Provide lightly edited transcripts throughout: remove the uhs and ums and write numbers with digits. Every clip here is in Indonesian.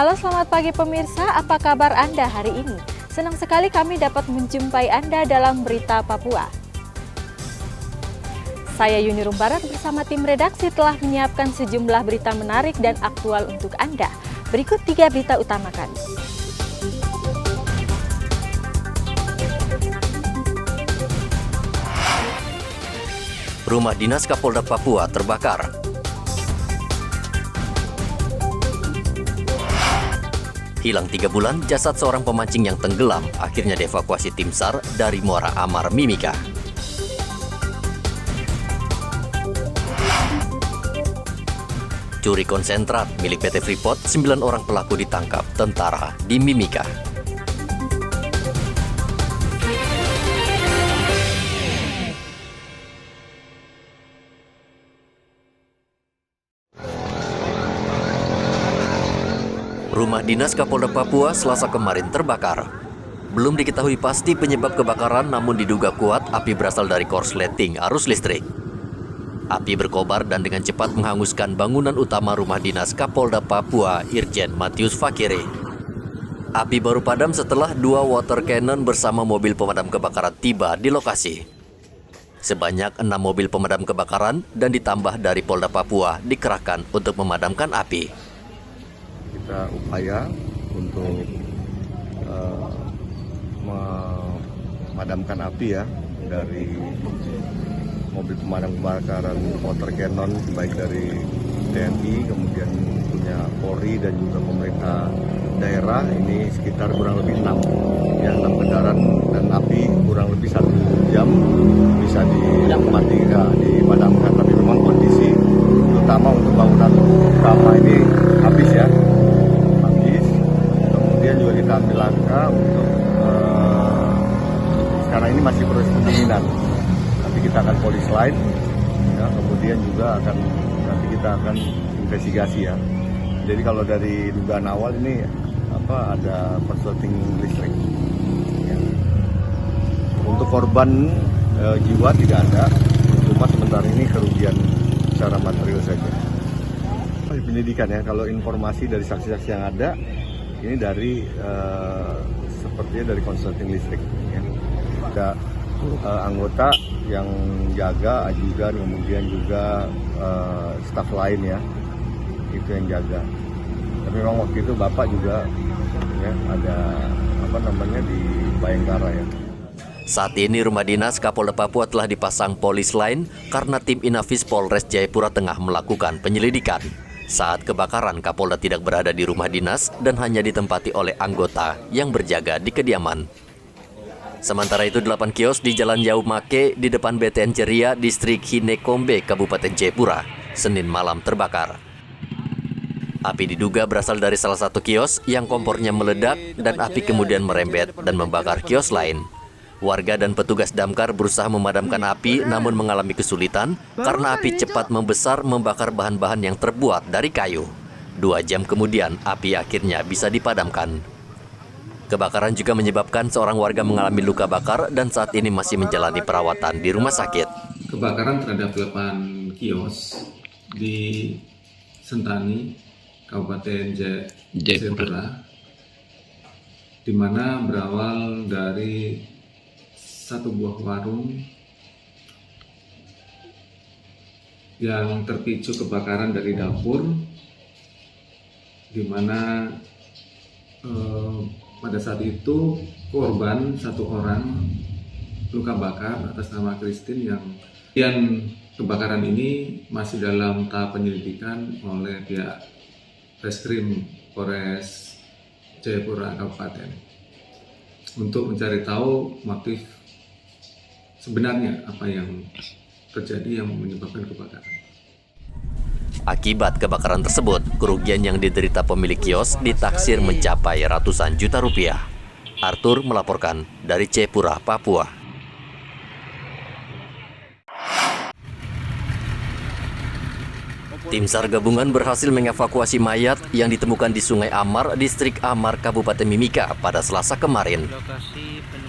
Halo, selamat pagi pemirsa, apa kabar Anda hari ini? Senang sekali kami dapat menjumpai Anda dalam Berita Papua. Saya Yuni Rumbarat bersama tim redaksi telah menyiapkan sejumlah berita menarik dan aktual untuk Anda. Berikut 3 berita utama kami. Rumah dinas Kapolda Papua terbakar. Hilang 3 bulan, jasad seorang pemancing yang tenggelam akhirnya dievakuasi tim SAR dari Muara Amar, Mimika. Curi konsentrat milik PT Freeport, 9 orang pelaku ditangkap tentara di Mimika. Rumah dinas Kapolda Papua Selasa kemarin terbakar. Belum diketahui pasti penyebab kebakaran, namun diduga kuat api berasal dari korsleting arus listrik. Api berkobar dan dengan cepat menghanguskan bangunan utama rumah dinas Kapolda Papua Irjen Matius Fakiri. Api baru padam setelah 2 water cannon bersama mobil pemadam kebakaran tiba di lokasi. Sebanyak 6 mobil pemadam kebakaran dan ditambah dari Polda Papua dikerahkan untuk memadamkan api. Kita upaya untuk memadamkan api ya dari mobil pemadam kebakaran water cannon baik dari TNI, kemudian punya Polri dan juga pemerintah daerah. Ini sekitar kurang lebih 6 kendaraan dan api kurang lebih 1 jam bisa dipadamkan. Tapi memang kondisi terutama untuk bangunan utama ini habis ya. Kemudian juga kita ambil langkah untuk sekarang ini masih proses pendinginan. Nanti kita akan polis line, ya, kemudian juga nanti kita akan investigasi ya. Jadi kalau dari dugaan awal ini ada korsleting listrik. Ya. Untuk korban jiwa tidak ada, cuma sementara ini kerugian secara material saja. Penyidikan ya, kalau informasi dari saksi-saksi yang ada. Ini dari sepertinya dari korsleting listrik. Ya. Ada anggota yang jaga, ajudan, kemudian juga staf lain ya, itu yang jaga. Tapi memang waktu itu bapak juga ya ada di Bayangkara ya. Saat ini rumah dinas Kapolda Papua telah dipasang polis lain karena tim Inafis Polres Jayapura tengah melakukan penyelidikan. Saat kebakaran, Kapolda tidak berada di rumah dinas dan hanya ditempati oleh anggota yang berjaga di kediaman. Sementara itu, 8 kios di Jalan Yaumake di depan BTN Ceria, Distrik Hinekombe, Kabupaten Jayapura, Senin malam terbakar. Api diduga berasal dari salah satu kios yang kompornya meledak dan api kemudian merembet dan membakar kios lain. Warga dan petugas damkar berusaha memadamkan api namun mengalami kesulitan karena api cepat membesar membakar bahan-bahan yang terbuat dari kayu. 2 jam kemudian api akhirnya bisa dipadamkan. Kebakaran juga menyebabkan seorang warga mengalami luka bakar dan saat ini masih menjalani perawatan di rumah sakit. Kebakaran terhadap 8 kios di Sentani, Kabupaten Jayapura, di mana berawal dari satu buah warung yang terpicu kebakaran dari dapur, di mana pada saat itu korban 1 orang luka bakar atas nama Christine yang kebakaran ini masih dalam tahap penyelidikan oleh pihak Reskrim Polres Jayapura Kabupaten untuk mencari tahu motif sebenarnya apa yang terjadi yang menyebabkan kebakaran. Akibat kebakaran tersebut, kerugian yang diderita pemilik kios ditaksir mencapai ratusan juta rupiah. Arthur melaporkan dari Jayapura, Papua. Tim SAR gabungan berhasil mengevakuasi mayat yang ditemukan di Sungai Amar, Distrik Amar, Kabupaten Mimika pada Selasa kemarin.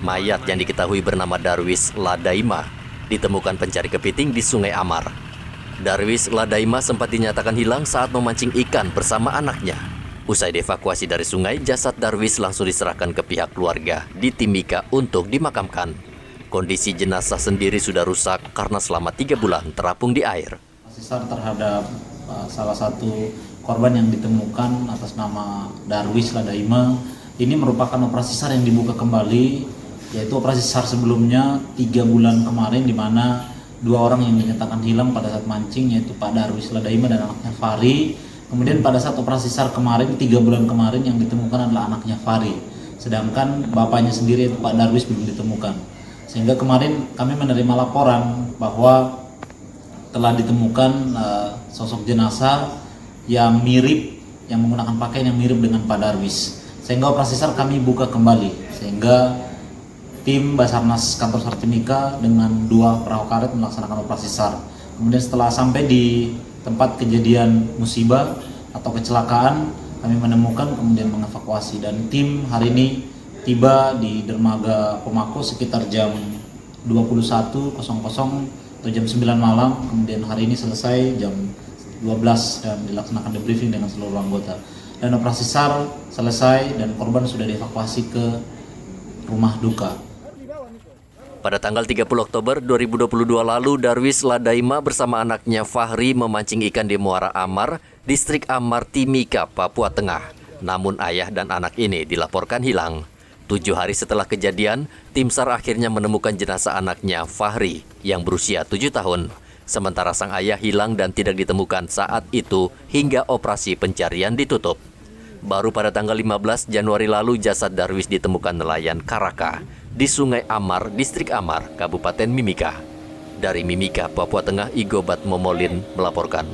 Mayat yang diketahui bernama Darwis Ladaima ditemukan pencari kepiting di Sungai Amar. Darwis Ladaima sempat dinyatakan hilang saat memancing ikan bersama anaknya. Usai dievakuasi dari sungai, jasad Darwis langsung diserahkan ke pihak keluarga di Timika untuk dimakamkan. Kondisi jenazah sendiri sudah rusak karena selama 3 bulan terapung di air. Sisar terhadap salah satu korban yang ditemukan atas nama Darwis Ladaima ini merupakan operasi SAR yang dibuka kembali, yaitu operasi SAR sebelumnya 3 bulan kemarin, di mana 2 orang yang dinyatakan hilang pada saat mancing, yaitu Pak Darwis Ladaima dan anaknya Fahri. Kemudian pada saat operasi SAR kemarin, 3 bulan kemarin, yang ditemukan adalah anaknya Fahri, sedangkan bapaknya sendiri, yaitu Pak Darwis, belum ditemukan. Sehingga kemarin kami menerima laporan bahwa telah ditemukan sosok jenazah yang mirip, yang menggunakan pakaian yang mirip dengan Pak Darwis. Sehingga operasi SAR kami buka kembali, sehingga tim Basarnas Kantor SAR Timika dengan 2 perahu karet melaksanakan operasi SAR. Kemudian setelah sampai di tempat kejadian musibah atau kecelakaan, kami menemukan kemudian mengevakuasi, dan tim hari ini tiba di dermaga Pomako sekitar jam 21.00 atau jam 9 malam. Kemudian hari ini selesai jam 12 dan dilaksanakan debriefing dengan seluruh anggota. Dan operasi SAR selesai dan korban sudah dievakuasi ke rumah duka. Pada tanggal 30 Oktober 2022 lalu, Darwis Ladaima bersama anaknya Fahri memancing ikan di Muara Amar, Distrik Amar, Timika, Papua Tengah. Namun ayah dan anak ini dilaporkan hilang. 7 hari setelah kejadian, tim SAR akhirnya menemukan jenazah anaknya Fahri yang berusia 7 tahun. Sementara sang ayah hilang dan tidak ditemukan saat itu hingga operasi pencarian ditutup. Baru pada tanggal 15 Januari lalu jasad Darwis ditemukan nelayan Karaka di Sungai Amar, Distrik Amar, Kabupaten Mimika. Dari Mimika, Papua Tengah, Igobat Momolin melaporkan.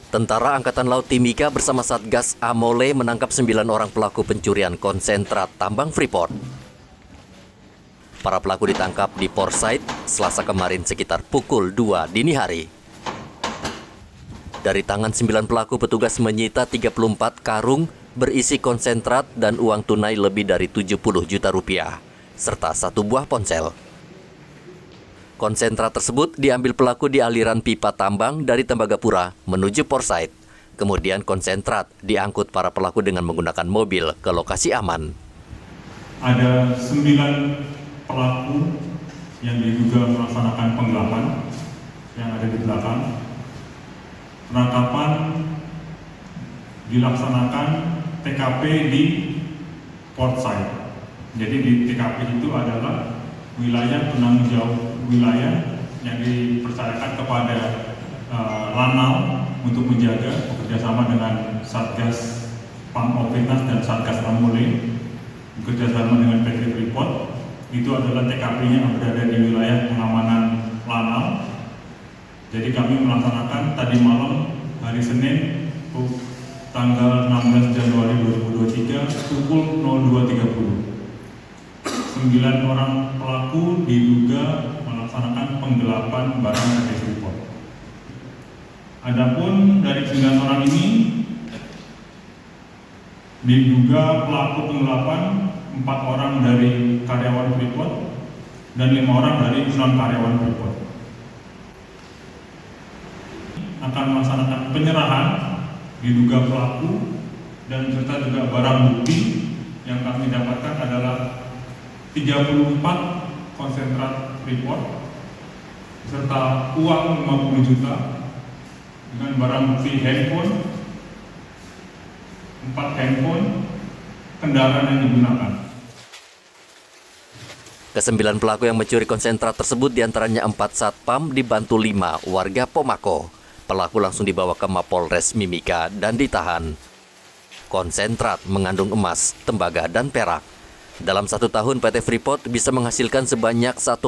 Tentara Angkatan Laut Timika bersama Satgas Amole menangkap 9 orang pelaku pencurian konsentrat tambang Freeport. Para pelaku ditangkap di Port Said Selasa kemarin sekitar pukul 2 dini hari. Dari tangan 9 pelaku, petugas menyita 34 karung berisi konsentrat dan uang tunai lebih dari 70 juta rupiah, serta 1 buah ponsel. Konsentrat tersebut diambil pelaku di aliran pipa tambang dari Tembagapura menuju Port Said. Kemudian konsentrat diangkut para pelaku dengan menggunakan mobil ke lokasi aman. Ada 9 pelaku yang diduga melaksanakan penggelapan yang ada di belakang. Penangkapan dilaksanakan TKP di Port Said. Jadi di TKP itu adalah wilayah penanggung jawab wilayah yang dipercayakan kepada Lanal untuk menjaga, bekerjasama dengan Satgas Pamopintas dan Satgas Amole, bekerjasama dengan PT Freeport. Itu adalah TKP-nya yang berada di wilayah pengamanan Lanal. Jadi kami melaksanakan tadi malam hari Senin tanggal 16 Januari 2023 pukul 02.30. 9 orang pelaku diduga melaksanakan penggelapan barang PT Freeport. Adapun dari 9 orang ini diduga pelaku penggelapan 4 orang dari karyawan Freeport dan 5 orang dari non-karyawan Freeport. Akan melaksanakan penyerahan diduga pelaku dan serta juga barang bukti yang kami dapatkan adalah 34 konsentrat Freeport serta uang 50 juta dengan barang bukti handphone, 4 handphone, kendaraan yang digunakan. Ke-9 pelaku yang mencuri konsentrat tersebut diantaranya 4 satpam dibantu 5 warga Pomako. Pelaku langsung dibawa ke Mapolres Mimika dan ditahan. Konsentrat mengandung emas, tembaga, dan perak. Dalam 1 tahun, PT Freeport bisa menghasilkan sebanyak 1,1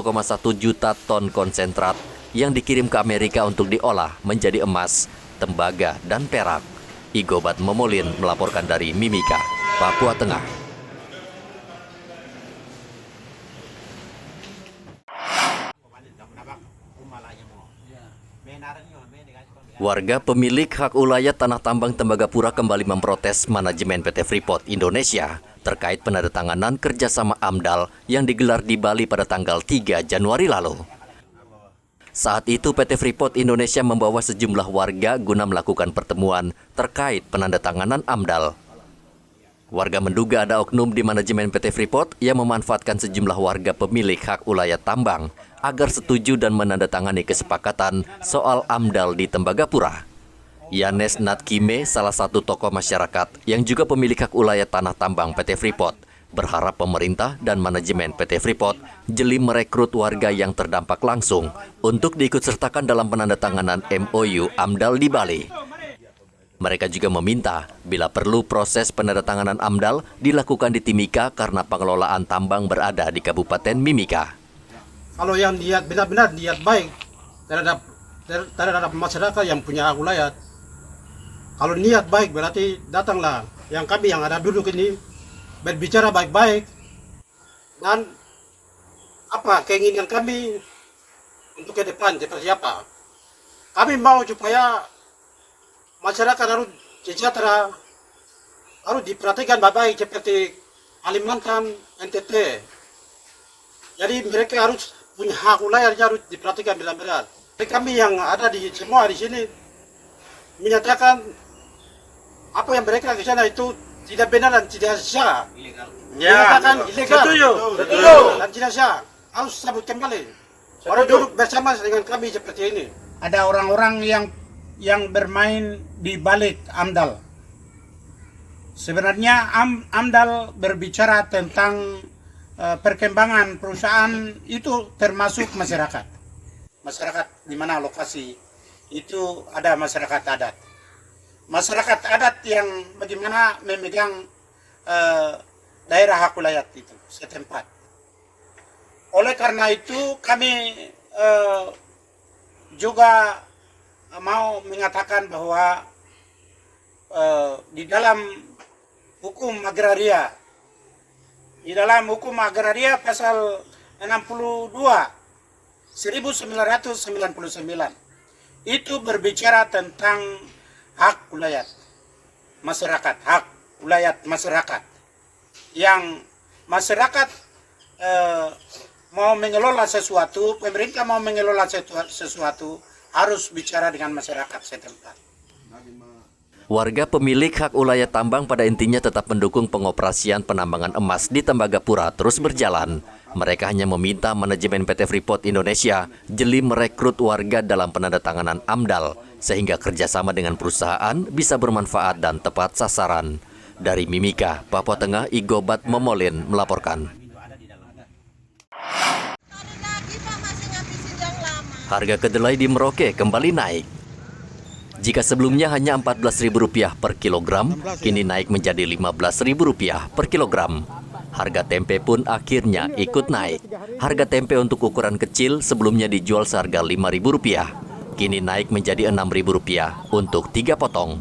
juta ton konsentrat yang dikirim ke Amerika untuk diolah menjadi emas, tembaga, dan perak. Igobat Momolin melaporkan dari Mimika, Papua Tengah. Warga pemilik hak ulayat tanah tambang Tembagapura kembali memprotes manajemen PT Freeport Indonesia terkait penandatanganan kerjasama AMDAL yang digelar di Bali pada tanggal 3 Januari lalu. Saat itu PT Freeport Indonesia membawa sejumlah warga guna melakukan pertemuan terkait penandatanganan AMDAL. Warga menduga ada oknum di manajemen PT Freeport yang memanfaatkan sejumlah warga pemilik hak ulayat tambang agar setuju dan menandatangani kesepakatan soal AMDAL di Tembagapura. Yanes Natkime, salah satu tokoh masyarakat yang juga pemilik hak ulayat tanah tambang PT Freeport, berharap pemerintah dan manajemen PT Freeport jeli merekrut warga yang terdampak langsung untuk diikutsertakan dalam penandatanganan MOU AMDAL di Bali. Mereka juga meminta bila perlu proses penandatanganan AMDAL dilakukan di Timika karena pengelolaan tambang berada di Kabupaten Mimika. Kalau yang niat benar-benar niat baik terhadap masyarakat yang punya hak ulayat, kalau niat baik berarti datanglah yang kami yang ada duduk ini berbicara baik-baik dan apa keinginan kami untuk ke depan seperti apa. Kami mau supaya masyarakat harus sejahtera, harus diperhatikan baik-baik seperti Kalimantan, NTT. Jadi mereka harus punya hak ulayat, harus diperhatikan benar-benar. Kami yang ada di semua di sini menyatakan apa yang mereka ke sana itu tidak benar dan tidak sah. Menyatakan ilegal. Betul. Dan tidak sah. Harus sabut kembali. Baru duduk bersama dengan kami seperti ini. Ada orang-orang yang bermain di balik AMDAL. Sebenarnya AMDAL berbicara tentang perkembangan perusahaan itu termasuk masyarakat. Masyarakat di mana lokasi itu ada masyarakat adat. Masyarakat adat yang bagaimana memegang daerah hak ulayat itu setempat. Oleh karena itu kami juga mau mengatakan bahwa di dalam hukum agraria, pasal 62 1999 itu berbicara tentang hak ulayat masyarakat, hak ulayat masyarakat. Yang masyarakat mau mengelola sesuatu, pemerintah mau mengelola sesuatu, harus bicara dengan masyarakat setempat. Warga pemilik hak ulayat tambang pada intinya tetap mendukung pengoperasian penambangan emas di Tembagapura terus berjalan. Mereka hanya meminta manajemen PT Freeport Indonesia jeli merekrut warga dalam penandatanganan AMDAL, sehingga kerjasama dengan perusahaan bisa bermanfaat dan tepat sasaran. Dari Mimika, Papua Tengah, Igobat Momolin melaporkan. Harga kedelai di Merauke kembali naik. Jika sebelumnya hanya Rp14.000 per kilogram, kini naik menjadi Rp15.000 per kilogram. Harga tempe pun akhirnya ikut naik. Harga tempe untuk ukuran kecil sebelumnya dijual seharga Rp5.000. Kini naik menjadi Rp6.000 untuk 3 potong.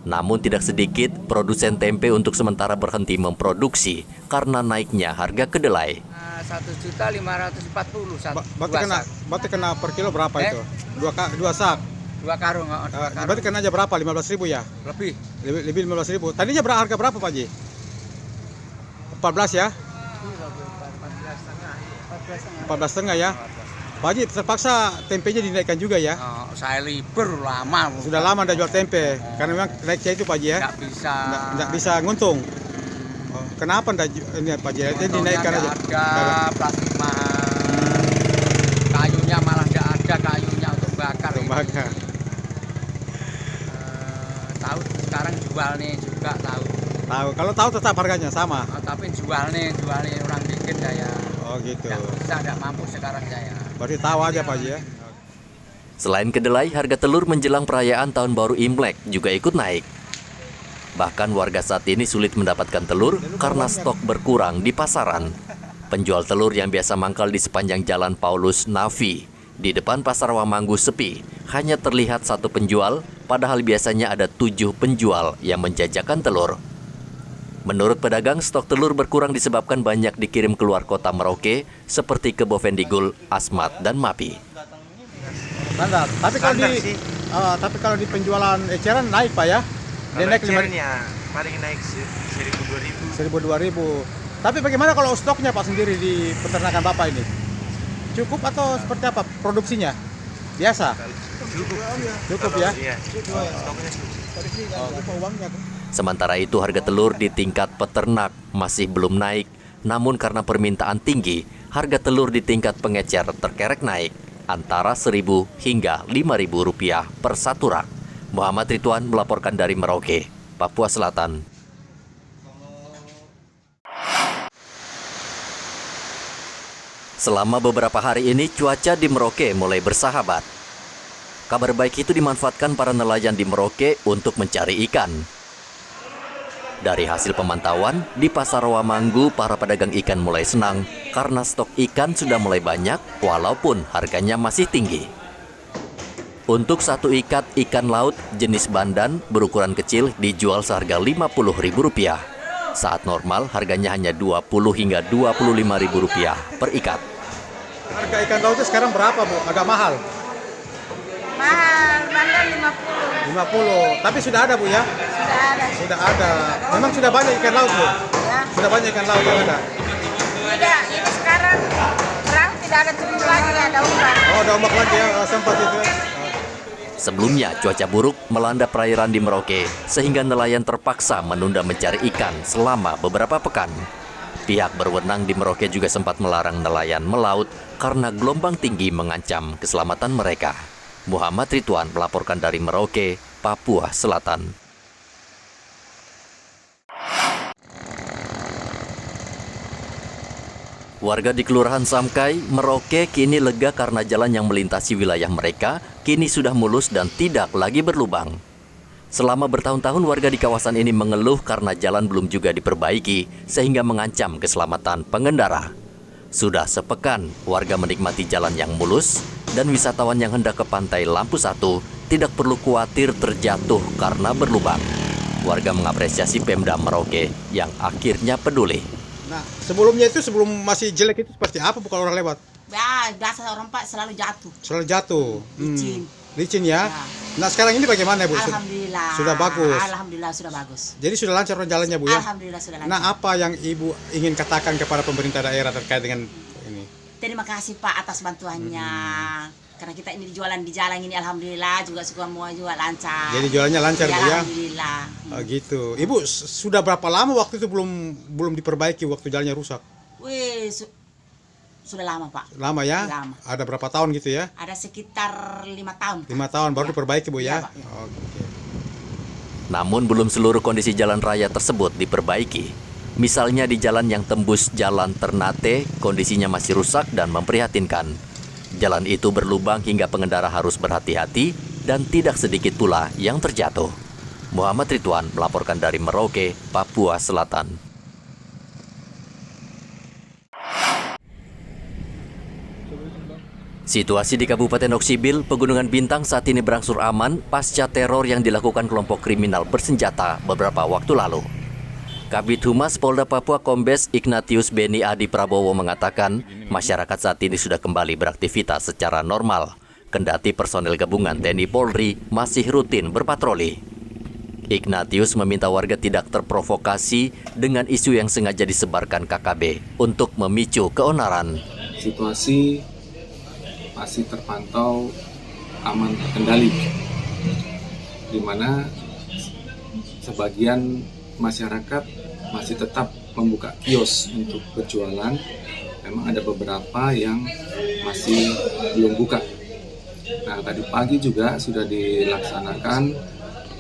Namun tidak sedikit produsen tempe untuk sementara berhenti memproduksi karena naiknya harga kedelai. 1.540.000 Berarti kena per kilo berapa itu? Dua sak? 2 karung. Berarti kena aja berapa? 15.000 ya? Lebih 15.000. Tadinya harga berapa Pak Ji? 14 ya? 14,5 ya? Pak Haji terpaksa tempenya dinaikkan juga ya? Saya libur lama. Sudah lama udah jual tempe, karena memang naiknya itu Pak Haji ya? Nggak bisa nguntung. Kenapa ini Pak Haji? Ini dinaikkan aja? Harga plastik mahal, kayunya malah nggak ada kayunya untuk bakar. Tahu sekarang jual nih juga tahu. Kalau tahu tetap harganya sama. Tapi jual nih orang bikin saya. Oh gitu. Nggak mampu sekarang saya. Berarti tahu aja Pak Haji ya. Selain kedelai, harga telur menjelang perayaan Tahun Baru Imlek juga ikut naik. Bahkan warga saat ini sulit mendapatkan telur karena stok berkurang di pasaran. Penjual telur yang biasa mangkal di sepanjang Jalan Paulus Nafi di depan Pasar Wamanggu sepi. Hanya terlihat satu penjual, padahal biasanya ada 7 penjual yang menjajakan telur. Menurut pedagang, stok telur berkurang disebabkan banyak dikirim keluar kota Merauke seperti ke Bovendigul, Asmat, dan Mapi. Standar. Tapi kalau di penjualan eceran naik Pak ya? Dia naik paling naik 1.000 2.000. Tapi bagaimana kalau stoknya Pak sendiri di peternakan Bapak ini? Cukup atau seperti apa produksinya? Biasa? Cukup ya? Iya. Sementara itu harga telur di tingkat peternak masih belum naik. Namun karena permintaan tinggi, harga telur di tingkat pengecer terkerek naik antara Rp1.000 hingga Rp5.000 per satu rak. Muhammad Ridwan melaporkan dari Merauke, Papua Selatan. Selama beberapa hari ini cuaca di Merauke mulai bersahabat. Kabar baik itu dimanfaatkan para nelayan di Merauke untuk mencari ikan. Dari hasil pemantauan, di Pasar Rawamanggu para pedagang ikan mulai senang karena stok ikan sudah mulai banyak walaupun harganya masih tinggi. Untuk satu ikat ikan laut jenis bandan berukuran kecil dijual seharga Rp50.000. Saat normal harganya hanya Rp20 hingga Rp25.000 per ikat. Harga ikan lautnya sekarang berapa, Bu? Agak mahal? Mahal, bandan 50. 50. Tapi sudah ada, Bu, ya? Sudah ada. Sudah ada. Memang sudah banyak ikan laut, Bu? Ya. Sudah banyak ikan laut yang ada? Tidak, ini sekarang perang tidak ada turun lagi, ada ombak. Oh, ada ombak lagi ya, sempat itu. Sebelumnya, cuaca buruk melanda perairan di Merauke, sehingga nelayan terpaksa menunda mencari ikan selama beberapa pekan. Pihak berwenang di Merauke juga sempat melarang nelayan melaut karena gelombang tinggi mengancam keselamatan mereka. Muhammad Ridwan melaporkan dari Merauke, Papua Selatan. Warga di Kelurahan Samkai, Merauke kini lega karena jalan yang melintasi wilayah mereka kini sudah mulus dan tidak lagi berlubang. Selama bertahun-tahun warga di kawasan ini mengeluh karena jalan belum juga diperbaiki sehingga mengancam keselamatan pengendara. Sudah sepekan warga menikmati jalan yang mulus dan wisatawan yang hendak ke pantai Lampu Satu tidak perlu khawatir terjatuh karena berlubang. Warga mengapresiasi Pemda Merauke yang akhirnya peduli. Nah, sebelumnya itu sebelum masih jelek itu seperti apa Bu kalau orang lewat? Ya, biasa orang Pak selalu jatuh. Selalu jatuh. Licin. Licin ya? Nah, sekarang ini bagaimana Bu? Alhamdulillah. Sudah bagus. Alhamdulillah sudah bagus. Jadi sudah lancar jalannya Bu ya? Alhamdulillah sudah lancar. Nah, apa yang Ibu ingin katakan kepada pemerintah daerah terkait dengan ini? Terima kasih Pak atas bantuannya. Karena kita ini jualan di jalan ini alhamdulillah juga semua juga lancar. Jadi jualannya lancar Bu ya? Alhamdulillah. Oh, gitu. Ibu sudah berapa lama waktu itu belum diperbaiki waktu jalannya rusak? Wih, sudah lama Pak. Lama ya? Lama. Ada berapa tahun gitu ya? Ada sekitar 5 tahun. 5 tahun baru diperbaiki Bu ya? Iya, Pak, ya. Oke. Namun belum seluruh kondisi jalan raya tersebut diperbaiki. Misalnya di jalan yang tembus Jalan Ternate, kondisinya masih rusak dan memprihatinkan. Jalan itu berlubang hingga pengendara harus berhati-hati dan tidak sedikit pula yang terjatuh. Muhammad Ridwan melaporkan dari Merauke, Papua Selatan. Situasi di Kabupaten Oksibil, Pegunungan Bintang saat ini berangsur aman pasca teror yang dilakukan kelompok kriminal bersenjata beberapa waktu lalu. Kabid Humas Polda Papua Kombes Ignatius Beni Adi Prabowo mengatakan masyarakat saat ini sudah kembali beraktivitas secara normal, kendati personel gabungan TNI Polri masih rutin berpatroli. Ignatius meminta warga tidak terprovokasi dengan isu yang sengaja disebarkan KKB untuk memicu keonaran. Situasi masih terpantau aman terkendali, di mana sebagian masyarakat masih tetap membuka kios untuk berjualan. Memang ada beberapa yang masih belum buka. Nah, tadi pagi juga sudah dilaksanakan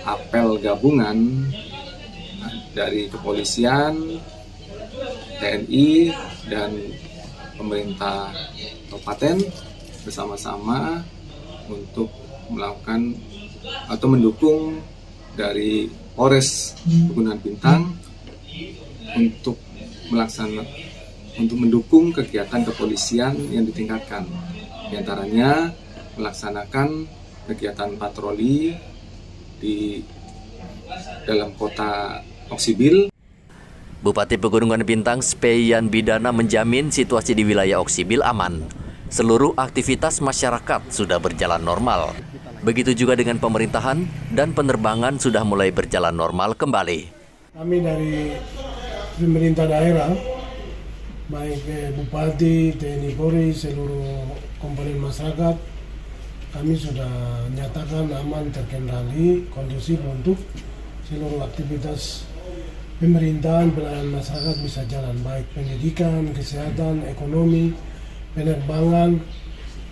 apel gabungan dari kepolisian, TNI, dan pemerintah kabupaten bersama-sama untuk melakukan atau mendukung dari Polres Pegunungan Bintang untuk mendukung kegiatan kepolisian yang ditingkatkan. Di antaranya melaksanakan kegiatan patroli di dalam kota Oksibil. Bupati Pegunungan Bintang Speyan Bidana menjamin situasi di wilayah Oksibil aman. Seluruh aktivitas masyarakat sudah berjalan normal. Begitu juga dengan pemerintahan dan penerbangan sudah mulai berjalan normal kembali. Kami dari pemerintah daerah, baik Bupati, TNI Polri, seluruh komponen masyarakat, kami sudah nyatakan aman, terkendali, kondusif untuk seluruh aktivitas pemerintahan, pelayanan masyarakat bisa jalan, baik pendidikan, kesehatan, ekonomi, penerbangan,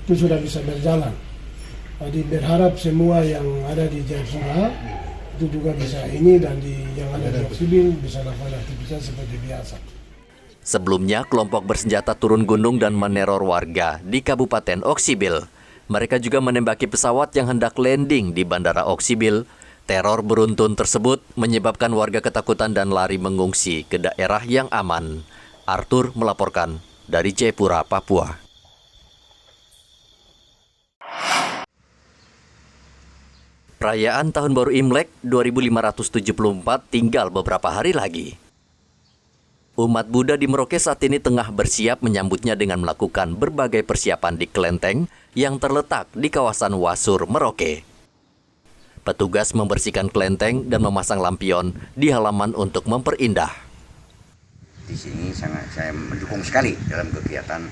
itu sudah bisa berjalan. Jadi berharap semua yang ada di Jayapura itu juga bisa ini, dan yang ada di Oksibil bisa melakukan aktivitas seperti biasa. Sebelumnya, kelompok bersenjata turun gunung dan meneror warga di Kabupaten Oksibil. Mereka juga menembaki pesawat yang hendak landing di Bandara Oksibil. Teror beruntun tersebut menyebabkan warga ketakutan dan lari mengungsi ke daerah yang aman. Arthur melaporkan dari Jayapura, Papua. Perayaan Tahun Baru Imlek 2574 tinggal beberapa hari lagi. Umat Buddha di Merauke saat ini tengah bersiap menyambutnya dengan melakukan berbagai persiapan di kelenteng yang terletak di kawasan Wasur, Merauke. Petugas membersihkan kelenteng dan memasang lampion di halaman untuk memperindah. Di sini saya mendukung sekali dalam kegiatan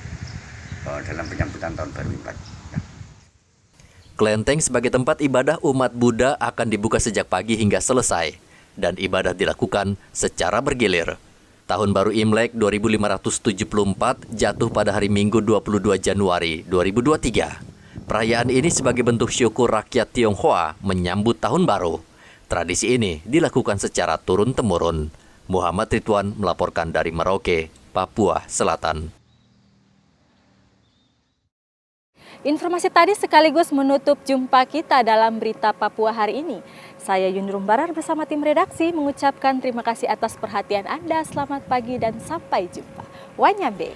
dalam penyambutan Tahun Baru Imlek. Kelenteng sebagai tempat ibadah umat Buddha akan dibuka sejak pagi hingga selesai, dan ibadah dilakukan secara bergilir. Tahun Baru Imlek 2574 jatuh pada hari Minggu 22 Januari 2023. Perayaan ini sebagai bentuk syukur rakyat Tionghoa menyambut Tahun Baru. Tradisi ini dilakukan secara turun-temurun. Muhammad Ridwan melaporkan dari Merauke, Papua Selatan. Informasi tadi sekaligus menutup jumpa kita dalam Berita Papua hari ini. Saya Yunrum Barar bersama tim redaksi mengucapkan terima kasih atas perhatian Anda. Selamat pagi dan sampai jumpa. Wanyabe.